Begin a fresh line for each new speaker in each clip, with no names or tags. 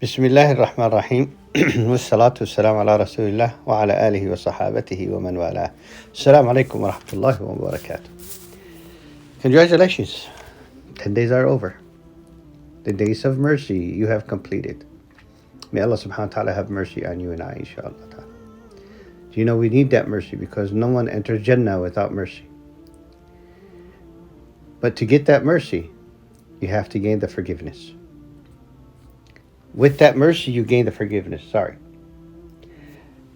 Bismillahir Rahmanir Rahim. Wassalatu wassalamu ala Rasulillah wa ala alihi wa sahabatihi wa man wala. Assalamu alaikum wa rahmatullahi wa barakatuh. Congratulations. 10 days are over. The days of mercy you have completed. May Allah subhanahu wa ta'ala have mercy on you and I, inshallah ta'ala. Do you know we need that mercy because no one enters Jannah without mercy. But to get that mercy, you have to gain the forgiveness. With that mercy, you gain the forgiveness.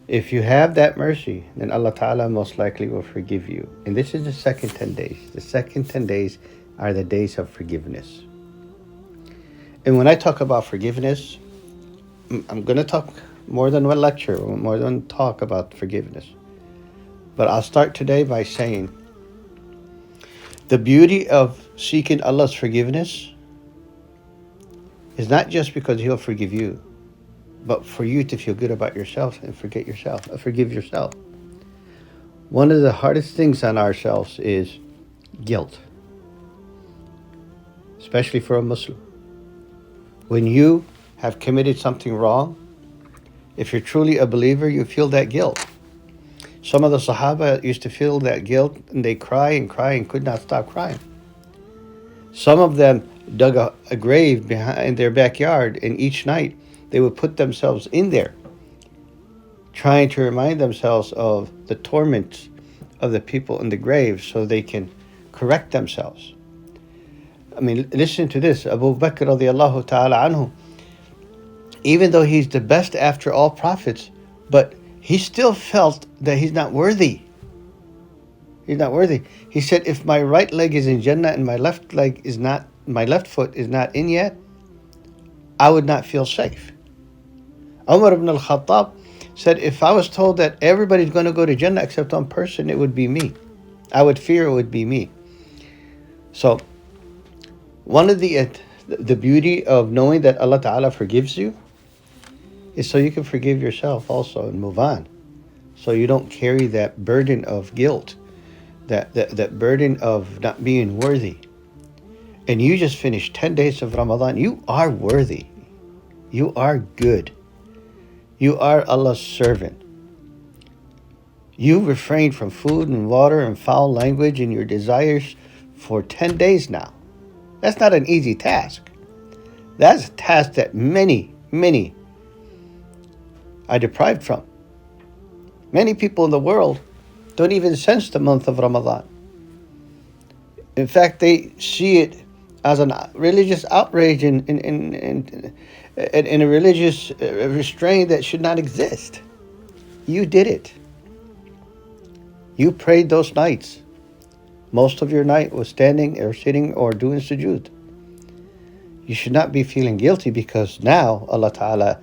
If you have that mercy, then Allah Ta'ala most likely will forgive you. And this is the second 10 days. The second 10 days are the days of forgiveness. And when I talk about forgiveness, I'm going to talk more than one lecture, more than talk about forgiveness. But I'll start today by saying the beauty of seeking Allah's forgiveness is not just because He'll forgive you, but for you to feel good about yourself and forgive yourself. One of the hardest things on ourselves is guilt, especially for a Muslim. When you have committed something wrong, if you're truly a believer, you feel that guilt. Some of the Sahaba used to feel that guilt and they cry and could not stop crying. Some of them dug a grave behind their backyard, and each night they would put themselves in there, trying to remind themselves of the torments of the people in the grave so they can correct themselves. I mean, listen to this. Abu Bakr radiallahu ta'ala anhu, even though he's the best after all prophets, but he still felt that he's not worthy. He's not worthy. He said, if my right leg is in Jannah and my left foot is not in yet, I would not feel safe. Umar ibn al-Khattab said, if I was told that everybody's going to go to Jannah except one person, it would be me. I would fear it would be me. So, one of the beauty of knowing that Allah Ta'ala forgives you is so you can forgive yourself also and move on. So you don't carry that burden of guilt, that burden of not being worthy. And you just finished 10 days of Ramadan. You are worthy. You are good. You are Allah's servant. You refrained from food and water and foul language and your desires for 10 days now. That's not an easy task. That's a task that many are deprived from. Many people in the world don't even sense the month of Ramadan. In fact, they see it as a religious outrage and a religious restraint that should not exist. You did it. You prayed those nights. Most of your night was standing or sitting or doing sujood. You should not be feeling guilty because now Allah Ta'ala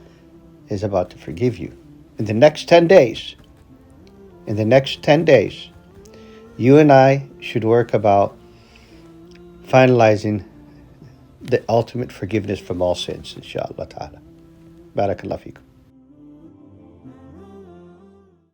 is about to forgive you. In the next 10 days, you and I should work about finalizing the ultimate forgiveness from all sins, inshallah ta'ala. Barakallahu feekum.